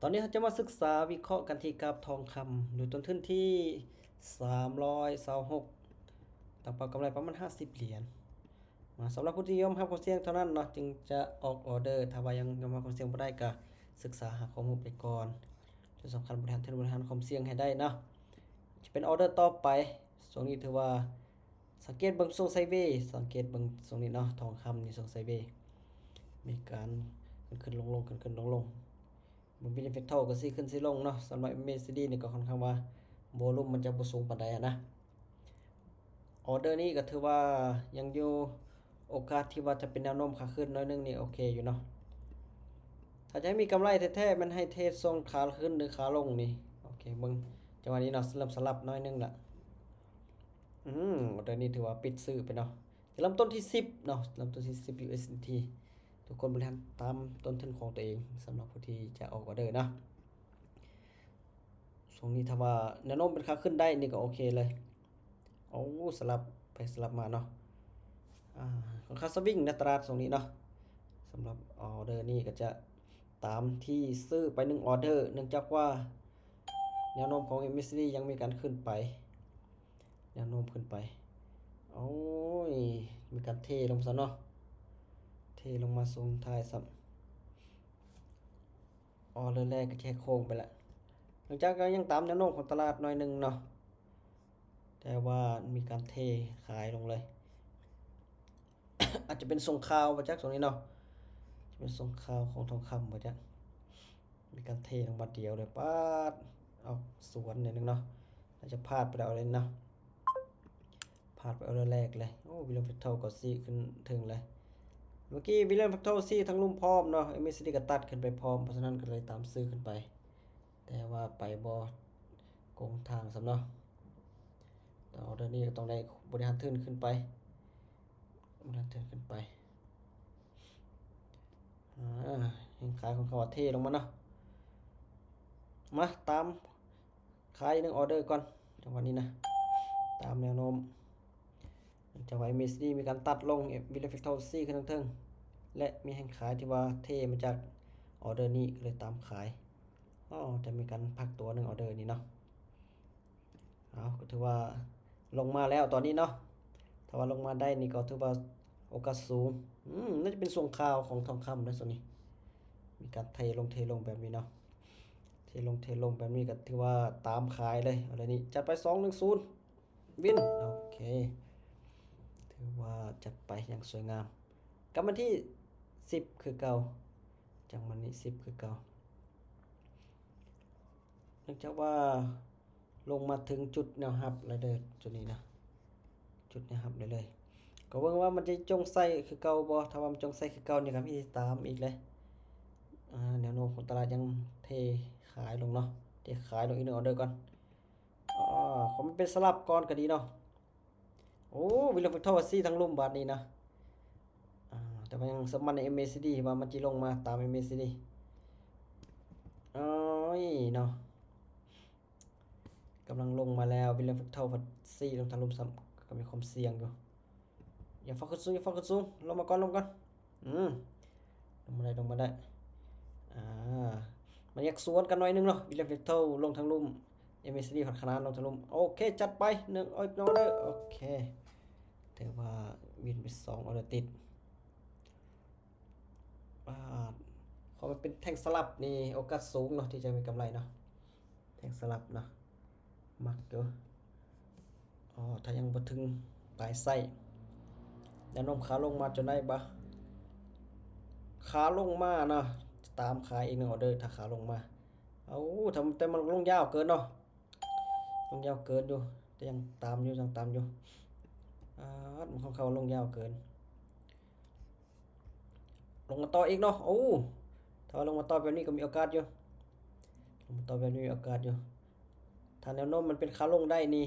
อนนี้เราจะมาศึกษาวิเคราะห์กันที่กราฟทองคำอยู่ต้นทุนที่326ตั้งเป้ากำไรประมาณ50 เหรียญมาสำหรับผู้ที่ยอมรับความเสี่ยงเท่านั้นเนาะจึงจะออกออเดอร์ถ้าว่ายังยอมรับความเสี่ยงบ่ได้ก็ศึกษาหาข้อมูลไปก่อนที่สำคัญบริหารความเสี่ยงให้ได้เนาะจะเป็นออเดอร์ต่อไปช่วงนี้ถือว่าสังเกตเบิ่งทรงไซด์เวย์สังเกตเบิ่งทรงนี้เนาะทองคำนี่ทรงไซด์เวย์มีการขึ้นลงขึ้นลงมันเป็นเอฟเฟกต์เท่ากับสิขึ้นสิลงเนาะสำหรับ MACD นี่ก็ค่อนข้างว่าโวลุ่มมันจะบ่สูงปานใดนะออเดอร์นี้ก็ถือว่ายังอยู่โอกาสที่ว่าจะเป็นแนวโน้มขาขึ้นน้อยนึงนี่โอเคอยู่เนาะถ้าจะให้มีกำไรแท้ๆมันให้เทรดทรงขาขึ้นหรือขาลงนี่โอเคเบิ่งจังหวะนี้เนาะเริ่มสลับน้อยนึงละออเดอร์นี้ถือว่าปิดซื้อไปเนาะจะเริ่มต้นที่10เนาะเริ่มต้นที่10 USDT ทุกคนบริหารตามต้นทุนของตัวเองสำหรับผู้ที่จะออกออเดอร์นะช่วงนี้ถ้าว่าแนวโน้มเป็นขาขึ้นได้นี่ก็โอเคเลยโอ้สลับไปสลับมาเนาะค่อนข้างสวิงในตลาดตรงนี้เนาะสำหรับออเดอร์นี่ก็จะตามที่ซื้อไป1 ออเดอร์เนื่องจากว่าแนวโน้มของ MACD ยังมีการขึ้นไปแนวโน้มขึ้นไปโอ้ยมีการเทลงซะเนาะเทลงมาทรงท้ายซ้ำออเดอร์แรกก็แค่โค้งไปละหลังจากก็ยังตามแนวโน้มของตลาดหน่อยนึงเนาะแต่ว่ามีการเทขายลงเลย อาจจะเป็นทรงข่าวมาจากตรงนี้เนาะจะเป็นทรงข่าวของทองคำมาจากมีการเทลงมาเดียวเลยป้าดเอาสวนนิดนึงเนาะอาจจะพลาดไปเอาเลยเนาะพลาดไปเอาแรกเลยโอ้วิลเลียมแฟกเทอร์ก็ซี่ขึ้นถึงเลยเมื่อกี้วิลเลียมแฟกเทอร์ซี่ทั้งลุ่มพร้อมเนาะMACDก็ตัดขึ้นไปพร้อมเพราะฉะนั้นก็เลยตามซื้อขึ้นไปแต่ว่าไปบกงทางสำเนาะต่อเดี๋ยวนี้ก็ต้องได้บริหารทุนขึ้นไปบริหารทุนขึ้นไปเห็นขายของเขาเทลงมาเนาะมาตามขาย1 ออเดอร์ก่อนจังหวะนี้นะตามแนวโน้มจังหวะ MACD มีการตัดลงวิลเลียมแฟกเทอร์ซี่ขึ้นทั้งและมีแห่งขายที่ว่าเทมาจากออเดอร์นี้ก็เลยตามขายจะมีการพักตัว1 ออเดอร์นี้เนาะก็ถือว่าลงมาแล้วตอนนี้เนาะถ้าว่าลงมาได้นี่ก็ถือว่าโอกาสสูงน่าจะเป็นทรงข่าวของทองคำนะส่วนนี้มีการเทลงแบบนี้เนาะเทลงแบบนี้ก็ถือว่าตามขายเลยอะไรนี้จัดไป210วินโอเคถือว่าจัดไปอย่างสวยงามกลับมาที่10คือเก่าจังมันนี้10คือเก่าเนื่องจากว่าลงมาถึงจุดแนวรับแล้วเด้อจุดนี้นะจุดแนวรับเลยก็เบิ่งว่ามันจะจงใส่คือเก่าบ่ถ้าว่ามันจงใส่คือเก่านี่ก็มีตามอีกเลยแนวโน้มของตลาดยังเทขายลงเนาะเทขายลงอีก1 ออเดอร์ก่อนขอมันเป็นสลับก่อนก็ดีเนาะโอ้วิลเลมแฟกเทอร์ซี่ทั้งลุ่มบาทนี้นะแต่มันยังสมันใน MACD ว่ามันจะลงมาตาม MACD เนาะกำลังลงมาแล้ววิลเลียมแฟกเทอร์ซี่ลงทางลุ่มซ้ำก็มีความเสี่ยงอยู่อย่าฟังขึ้นสูงลงมาก่อนลงมาได้มันแยกสวนกันหน่อยนึงเนาะวิลเลียมแฟกเทอร์ลงทางลุ่ม MACD ขนาดลงทางลุ่มโอเคจัดไป1 ออเดอร์โอเคแต่ว่าวินไป2 ออเดอร์ติดขอมันเป็นแท่งสลับนี่โอกาสสูงเนาะที่จะมีกำไรเนาะแท่งสลับเนาะมักอยู่ถ้ายังบ่ถึงปลายไส้แนวโน้มขาลงมาจนได้บ่ขาลงมานะตามขายอีก1 ออเดอร์ถ้าขาลงมาแต่มันลงยาวเกินเนาะลงยาวเกินอยู่แต่ยังตามอยู่มันของเขาลงยาวเกินลงมาต่ออีกเนาะถ้าลงมาต่อแบบนี้ก็มีโอกาสอยู่ลงมาต่อแบบนี้มีโอกาสอยู่ถ้าแนวโน้มมันเป็นขาลงได้นี่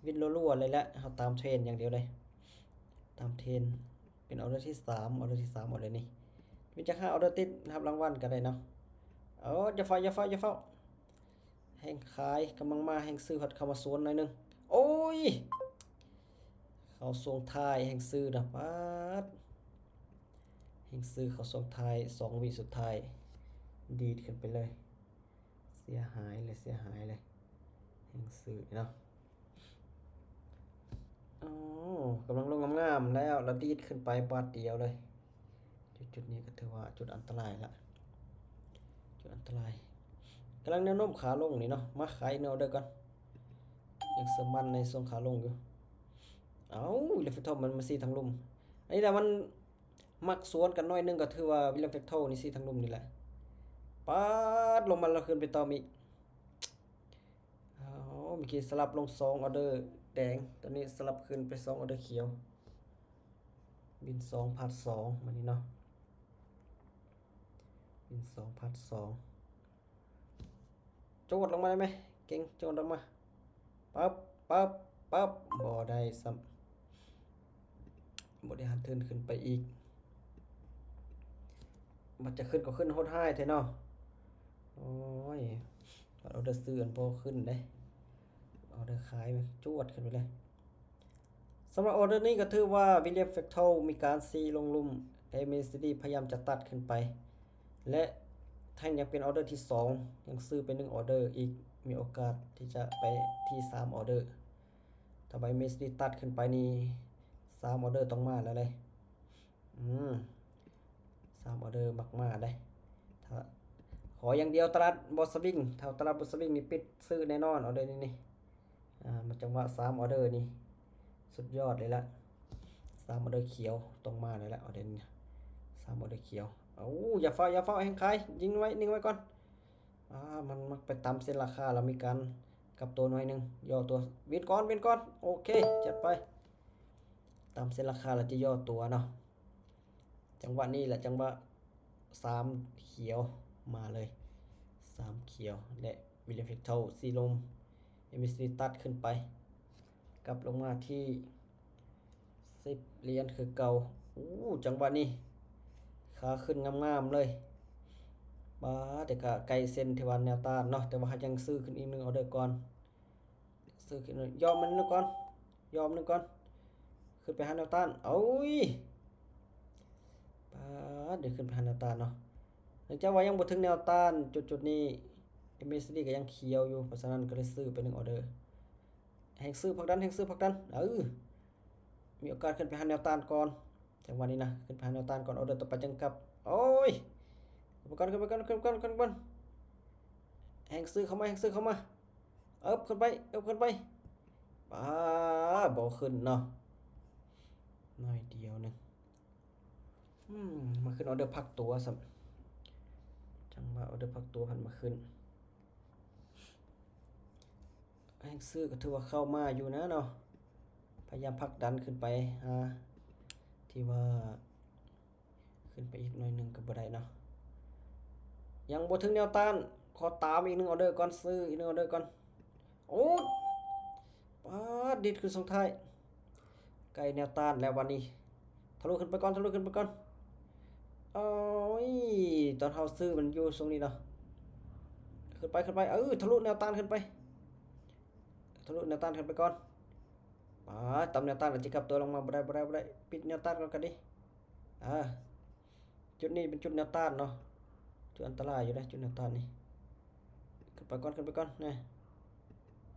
วินรัวๆเลยแหละเราตามเทรนอย่างเดียวเลยตามเทรนเป็นออเดอร์ที่3ออเดอร์ที่3ออเดอร์นี้มีจาก5 ออเดอร์ติดนะครับรางวัลก็ได้เนาะอย่าเฝ้าแห่งขายกำลังมาแห่งซื้อผัดเข้ามาสวนหน่อยนึงโอ้ยเขาส่งท้ายแห่งซื้อนะป๊าดแห่งซื้อเขาส่งท้าย2 วิสุดท้ายดีดขึ้นไปเลย เสียหายเลยแห่งซื้อเนาะอ๋อกำลังลงงามๆแล้วดีดขึ้นไปบาทเดียวเลยจุดนี้ก็ถือว่าจุดอันตรายละจุดอันตรายกำลังแนวโน้มขาลงนี่เนาะมาขายแนวเดียวกันยังเสมันในทรงขาลงอยู่เอาวิลเลมเฟกโทมันมาซีทางลุ่มอันนี้แหละมันมักสวนกันน้อยนึงก็ถือว่าวิลเลมเฟกโทนี่ซีทางลุ่มนี่แหละปาดลงมาแล้วขึ้นไปต่อมีเอาเมื่อกี้สลับลง2ออเดอร์แดงตอนนี้สลับขึ้นไป2ออเดอร์เขียวบิน2พัด2มันนี้เนาะบิน2พัด2โจดลงมาได้ไหมเก่งโจดลงมาปั๊บปั๊บปั๊บบ่ได้ซ้ำบ่ได้หันเทินขึ้นไปอีกมันจะขึ้นก็ขึ้นโหดห้ายแท้เนาะโอ้ยเอาเดอซื้ออันบ่ขึ้นเด้เอาเดอขายจวดขึ้นไปเลยสำหรับออเดอร์นี้ก็ถือว่าวิลเลียมเฟกโทมีการซีลงลุ่ม MACD พยายามจะตัดขึ้นไปและท่านยังเป็นออเดอร์ที่2ยังซื้อไป1ออเดอร์อีกมีโอกาสที่จะไปที่3ออเดอร์ถ้าใบ MACD ตัดขึ้นไปนี่3ออเดอร์ต้องมาแล้วเลย3ออเดอร์มักมาได้ถ้าขออย่างเดียวตลาดบอสวิงถ้าตลาดบอสวิงนี่ปิดซื้อแน่นอนออเดอร์นี้มันจังหวะ3ออเดอร์นี่สุดยอดเลยละ3ออเดอร์เขียวต้องมาเลยละออเดอร์นี้3ออเดอร์เขียวอย่าเฝ้าแห้งขายยิงไว้นิ่งไว้ก่อนมันไปตามเส้นราคาแล้วมีการกลับตัวหน่อยนึงย่อตัววินก่อนโอเคจัดไปตามเส้นราคาเราจะย่อตัวเนาะจังหวะนี้แหละจังหวะ3เขียวมาเลย3เขียวและวิลเลียมเฟกโทซีลมMACDตัดขึ้นไปกลับลงมาที่10เหรียญคือเก่าจังหวะนี้ขาขึ้นงามๆเลยบาแต่ก็ไกลเส้นที่ว่าแนวต้านเนาะแต่ว่ายังซื้อขึ้นอีก1ออเดอร์ก่อนซื้อขึ้นยอมมันนึงก่อนขึ้นไปหาแนวต้านบาเดี๋ยวขึ้นไปหาแนวต้านเนาะเนื่องจากว่ายังบ่ถึงแนวต้านจุดนี้ MACD ก็ยังเขียวอยู่เพราะฉะนั้นก็เลยซื้อไป1ออเดอร์แห่งซื้อพักดันมีโอกาสขึ้นไปหาแนวต้านก่อนจังหวะนี้นะขึ้นไปหาแนวต้านก่อนออเดอร์ต่อไปจังกลับขึ้นไปก่อนแห่งซื้อเข้ามาขึ้นไปบ่ขึ้นเนาะน้อยเดียวนึงมาขึ้นออเดอร์พักตัวซ้ำจังหวะออเดอร์พักตัวพันมาขึ้นแห่งซื้อก็ถือว่าเข้ามาอยู่นะเนาะพยายามพักดันขึ้นไปที่ว่าขึ้นไปอีกหน่อยนึงก็บ่ได้เนาะยังบ่ถึงแนวต้านขอตามอีก1ออเดอร์ก่อนซื้ออีก1ออเดอร์ก่อนดิดขึ้นส่งท้ายใกล้แนวต้านแล้ววันนี้ทะลุขึ้นไปก่อนตอนเฮาซื้อมันอยู่ตรงนี้เนาะขึ้นไปทะลุแนวต้านขึ้นไปก่อนตามแนวต้านแล้วจะกลับตัวลงมาบ่ได้ปิดแนวต้านก่อนดิจุดนี้เป็นจุดแนวต้านเนาะจุดอันตรายอยู่นะจุดแนวต้านนี่ขึ้นไปก่อนนะ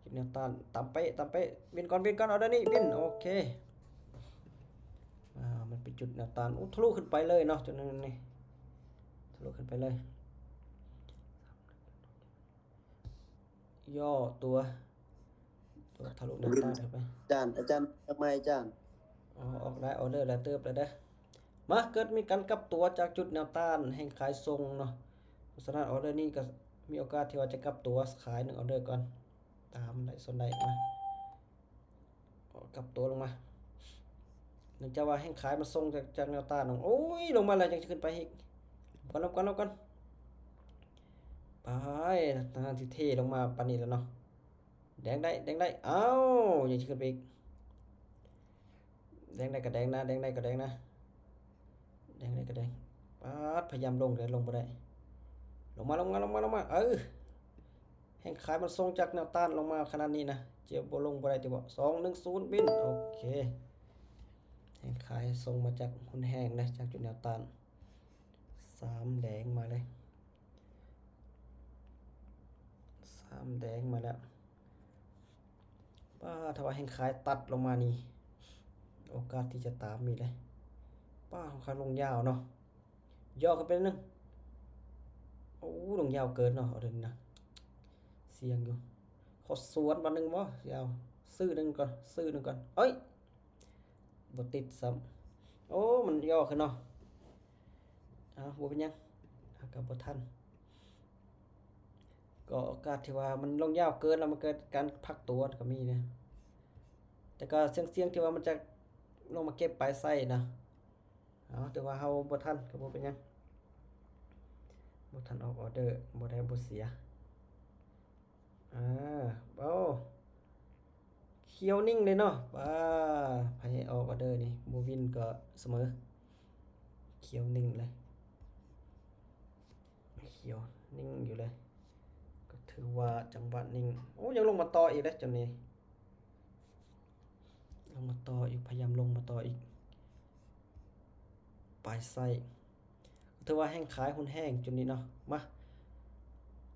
จุดแนวต้านตามเป๊ะบินก่อนเอาด้านนี้บินโอเคมันเป็นจุดแนวต้านทะลุขึ้นไปเลยเนาะจุดนั้นนี่ทะลุขึ้นไปเลยย่อตัวทะลุแนวต้านขึ้นไปอาจารย์ทำไมอาจารย์ออกได้ออเดอร์แล้วเติบแล้วเด้อมาเกิดมีการกลับตัวจากจุดแนวต้านแห่งขายทรงเนาะเพราะฉะนั้นออเดอร์นี้ก็มีโอกาสที่ว่าจะกลับตัวขาย1ออเดอร์ก่อนตามได้ส่วนใดมากลับตัวลงมาเนื่องจากว่าแห่งขายมันทรงจากแนวต้านลงมาแล้วยังจะขึ้นไปอีกลงก่อนไปทางที่เทลงมาปานนี้แล้วเนาะแดงได้ยังจะขึ้นไปอีกแดงได้ก็แดงนะพยายามลงแต่ลงบ่ได้ลงมาแห่งขายมันทรงจากแนวต้านลงมาขนาดนี้นะเจียวบ่ลงบ่ได้ติบ่210บินโอเคแห่งขายทรงมาจากหุ้นแห้งนะจากจุดแนวต้าน3แดงมาเลย ำแดงมาแล้วป้าถ้าว่าแห่งขายตัดลงมานี่โอกาสที่จะตามมีเลยป้าของเขาลงยาวเนาะย่อขึ้นไปนิดนึงโอ้ลงยาวเกินเนาะเอาเดินนะเสียงอยู่ขอสวนวันหนึ่งบ่ยาวซื้อหนึ่งก่อนเอ้ยบ่ติดซ้ำโอ้มันย่อขึ้นเนาะบ่เป็นหยังกับบ่ทันก็โอกาสที่ว่ามันลงยาวเกินแล้วมันเกิดการพักตัวก็มีนะแต่ก็เสี่ยงๆที่ว่ามันจะลงมาเก็บปลายไส้นะแต่ว่าเฮาบ่ทันก็บ่เป็นหยังบ่ทันออกออเดอร์บ่ได้บ่เสียเอ้าเขียวนิ่งเลยเนาะไผออกออเดอร์นี่บ่วินก็เสมอเขียวนิ่งเลยเขียวนิ่งอยู่เลยก็ถือว่าจังหวะนิ่งโอ้ยังลงมาต่ออีกแล้วจังนี้ลงมาต่ออีกพยายามลงมาต่ออีกปลายไส้ถือว่าแห้งขายหุ้นแห้งจุดนี้เนาะมา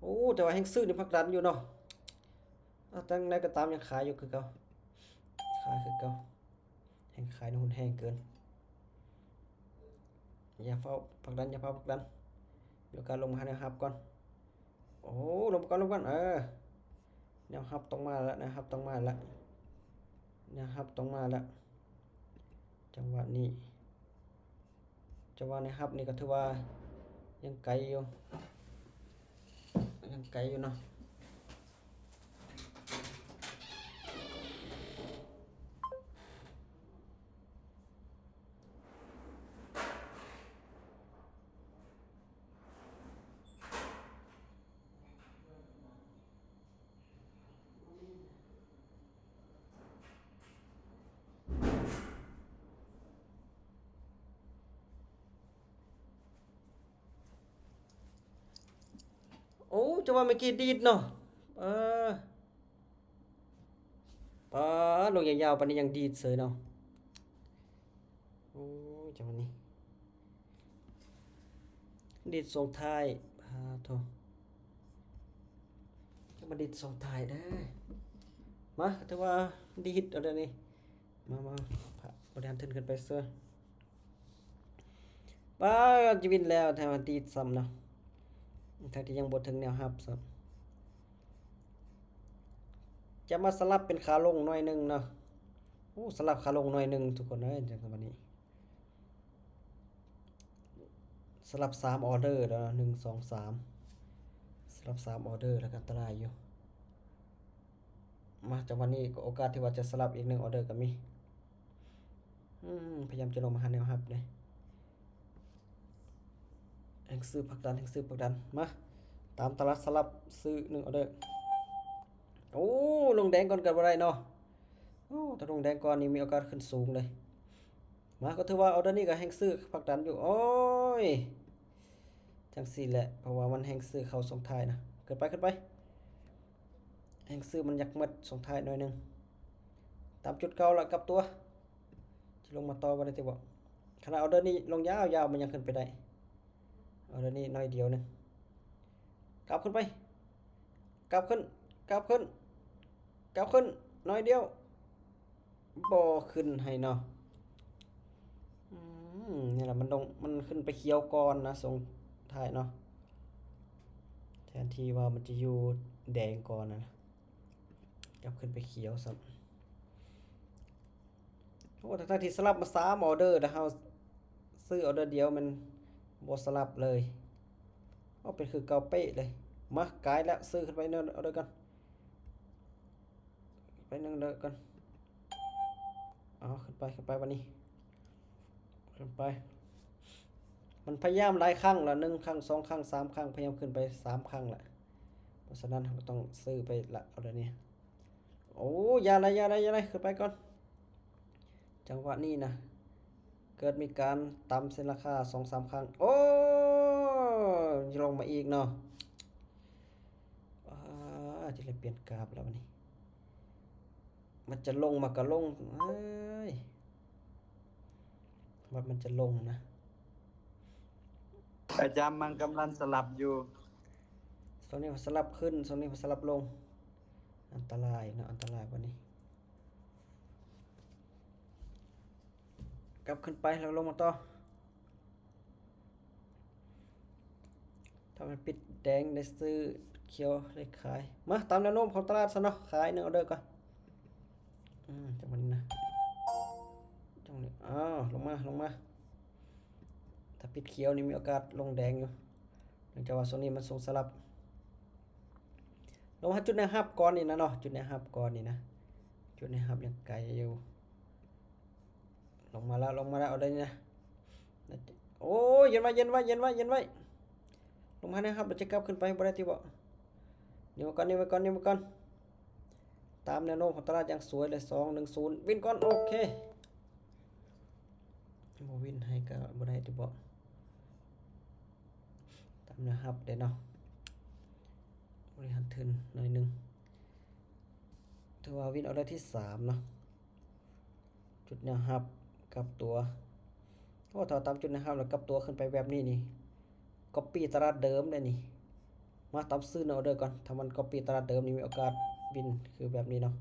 โอ้แต่ว่าแห้งซื้อนี่พักดันอยู่เนาะตั้งไหนก็ตามยังขายอยู่คือเก่าขายคือเก่าแห้งขายในหุ้นแห้งเกินอย่าเฝ้าพักดันอย่าเฝ้าพักดันเดี๋ยวการลงมาหาแนวรับก่อนโอ้ลงก่อนแนวรับต้องมาแล้วนะครับต้องมาแล้วแนวรับต้องมาแล้วจังหวะนี้จังหวะในรับนี่ก็ถือว่ายังไกลอยู่เนาะโอ้จังหวะเมื่อกี้ดีดเนาะเออลงยาวๆปานนี้ยังดีดเสยเนาะโอ้ยจังหวะนี้ดีดส่งท้ายโถจะมาดีดส่งท้ายได้มาถือว่าดีดเอาเดี๋ยวนี้มาบริหารทึนขึ้นไปเสื้อจะวินแล้วแถวดีดซ้ำเนาะทั้งที่ยังบ่ถึงแนวรับซ้ำจะมาสลับเป็นขาลงหน่อยหนึงเนาะโอ้สลับขาลงหน่อยหนึงทุกคนเอ้ยจังหวะนี้สลับ3ออเดอร์แล้ว1 2 3สลับ3ออเดอร์แล้วก็อันตรายอยู่มาจังหวะนี้ก็โอกาสที่ว่าจะสลับอีก1ออเดอร์ก็มีพยายามจะลงมาหาแนวรับเลยแห่งซื้อผลักดันมาตามตลาดสลับซื้อ1ออเดอร์โอ้ลงแดงก่อนกันบ่ได้เนาะโอ้ถ้าลงแดงก่อนนี่มีโอกาสขึ้นสูงเลยมาก็ถือว่าออเดอร์นี้ก็แห่งซื้อผลักดันอยู่โอ้ยจังซี่แหละเพราะว่ามันแห่งซื้อเข้าส่งท้ายนะขึ้นไปแห่งซื้อมันอยากมัดส่งท้ายหน่อยหนึงตามจุดเก่าละกลับตัวสิลงมาต่อบ่ได้ติบ่ขณะออเดอร์นี้ลงยาวๆมันยังขึ้นไปได้ออเดอร์นี้น้อยเดียวนึงกลับขึ้นไปกลับขึ้นน้อยเดียวบ่ขึ้นให้เนาะนี่แหละมันขึ้นไปเขียวก่อนนะส่งท้ายเนาะแทนที่ว่ามันจะอยู่แดงก่อนนะกลับขึ้นไปเขียวซ้ำโอ้ทั้งที่สลับมา3ออเดอร์แต่เฮาซื้อออเดอร์เดียวมันบ่สลับเลยเป็นคือเก่าเป๊ะเลยมากายแล้วซื้อขึ้นไปเนินเอาเด้อกันไปนึงเด้อกันขึ้นไปวันนี้ขึ้นไปมันพยายามหลายครั้งแล้ว1ครั้ง2ครั้ง3ครั้งพยายามขึ้นไป3ครั้งละเพราะฉะนั้นเราต้องซื้อไปละเอาเดี๋ยวนี้โอ้อย่าอะไรขึ้นไปก่อนจังหวะนี้นะเกิดมีการต่ำเส้นราคา 2-3 ครั้งโอ้ลงมาอีกเนาะจะเลยเปลี่ยนกราฟแล้ววันนี้มันจะลงมาก็ลงว่ามันจะลงนะ อาจารย์มันกำลังสลับอยู่ ส โซนนี้สลับขึ้นโซนนี้สลับลงอันตรายเนาะอันตรายกว่านี้กลับขึ้นไปแล้วลงมาต่อถ้ามันปิดแดงได้ซื้อเขียวได้ขายมาตามแนวโน้มของตลาดซะเนาะขาย1 ออเดอร์ก่อนจังหวะนี้นะจังนี้ลงมาถ้าปิดเขียวนี่มีโอกาสลงแดงอยู่เนื่องจากว่าโซนนี้มันส่งสลับลงมาจุดในฮับก่อนนี่นะเนาะจุดในฮับก่อนนี่นะจุดในฮับยังไกลอยู่ลงมาแล้วเอาได้นี่นะโอ้ยเย็นไว้ลงมานะครับเราจะกลับขึ้นไปบ่ได้ที่บ่นี่มาก่อนตามแนวโน้มของตลาดอย่างสวยเลย210วินก่อนโอเคบ่วินให้ก็บ่ได้ที่บ่ตามนะครับเดี๋ยวเนาะบริหารทุนหน่อยนึงถือว่าวินเอาได้ที่3เนาะจุดแนวรับกับตัวถ้าตามจุดแนวรับแล้วกับตัวขึ้นไปแบบนี้นี่copy ตลาดเดิมเลยนี่มาตามซื้อออเดอร์ก่อนถ้ามัน copy ตลาดเดิมนี่มีโอกาสวินคือแบบนี้เนาะ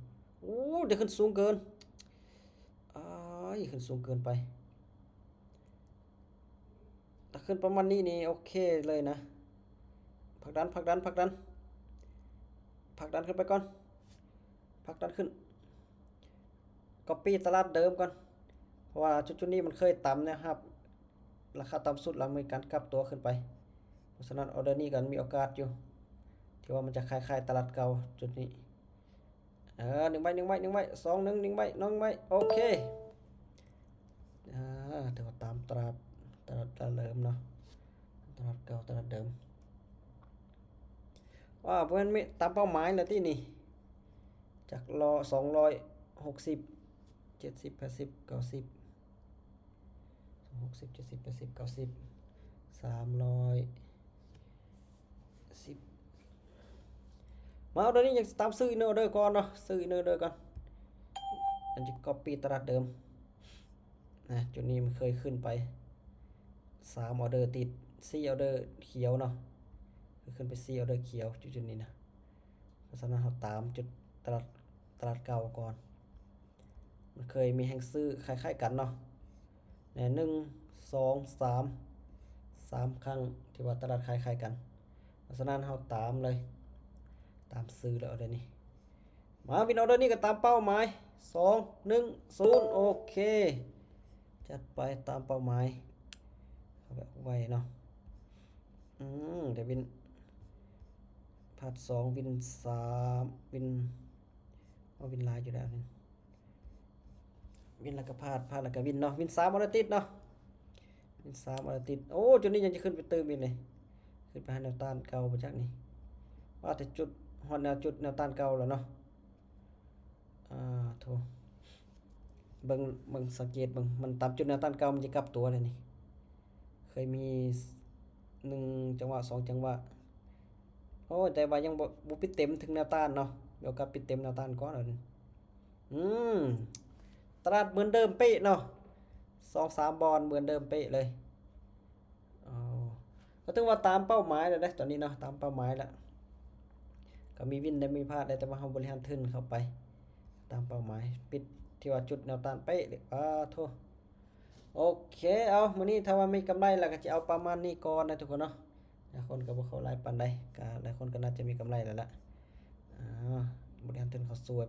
เดี๋ยวขึ้นสูงเกินขึ้นสูงเกินไปถ้าขึ้นประมาณนี้นี่โอเคเลยนะผลักดันขึ้นไปก่อนผลักดันขึ้น copy ตลาดเดิมก่อนเพราะว่าจุดนี้มันเคยต่ำนะครับราคาต่ำสุดแล้วมีการกลับตัวขึ้นไปเพราะฉะนั้นออเดอร์นี้กันมีโอกาสอยู่ที่ว่ามันจะคล้ายๆตลาดเก่าจุดนี้1 ใบ2 1 1 ใบ1 ใบโอเคถือว่าตามตลาดเดิมเนาะตลาดเก่าตลาดเดิมเพื่อนมีตามเป้าหมายเลยที่นี่จาก260 70 80 90 60 70 80 90 310มาเอาเดี๋ยวนี้ยังตามซื้ออินออเดอร์ก่อนเนาะซื้ออินออเดอร์ก่อนอันจะ copy ตลาดเดิมนะจุดนี้มันเคยขึ้นไป3 ออเดอร์ติด4 ออเดอร์เขียวเนาะขึ้นไป4 ออเดอร์เขียวจุดนี้นะเพราะฉะนั้นเราตามจุดตลาดเก่าก่อนมันเคยมีแห่งซื้อคล้ายๆกันเนาะ1 2 3 ครั้งที่ว่าตลาดคล้ายๆกันเพราะฉะนั้นเราตามเลยตามซื้อแล้วเดี๋ยวนี้มาวินออเดอร์นี้ก็ตามเป้าหมาย210โอเคจัดไปตามเป้าหมายเอาแบบไวเนาะเดี๋ยววินพาด2วิน3วินวินลายอยู่แล้วนี่วินแล้วก็พาดแล้วก็วินเนาะวิน3ออเดอร์ติดเนาะวิน3ออเดอร์ติดโอ้จุดนี้ยังจะขึ้นไปเติมวินเลยขึ้นไปหาแนวต้านเก่าไปจากนี้ว่าแต่จุดฮอดแนวต้านเก่าแล้วเนาะโถเบิ่งสังเกตเบิ่งมันตามจุดแนวต้านเก่ามันจะกลับตัวเลยนี่เคยมี1 จังหวะ2 จังหวะแต่ว่ายังบ่ปิดเต็มถึงแนวต้านเนาะเดี๋ยวกลับปิดเต็มแนวต้านก่อนตลาดเหมือนเดิมเป๊ะเนาะ2-3 บอลเหมือนเดิมเป๊ะเลยก็ถึงว่าตามเป้าหมายแล้วนะตอนนี้เนาะตามเป้าหมายแล้วก็มีวินได้มีพลาดได้แต่ว่าเราบริหารทุนเข้าไปตามเป้าหมายปิดที่ว่าจุดแนวต้านเป๊ะเลยโทษโอเคมื้อนี้ถ้าว่ามีกำไรแล้วก็จะเอาประมาณนี้ก่อนนะทุกคนเนาะหลายคนก็บ่เข้าหลายปานใดก็หลายคนก็น่าจะมีกำไรแล้วล่ะบริหารทุนเขาสวยไป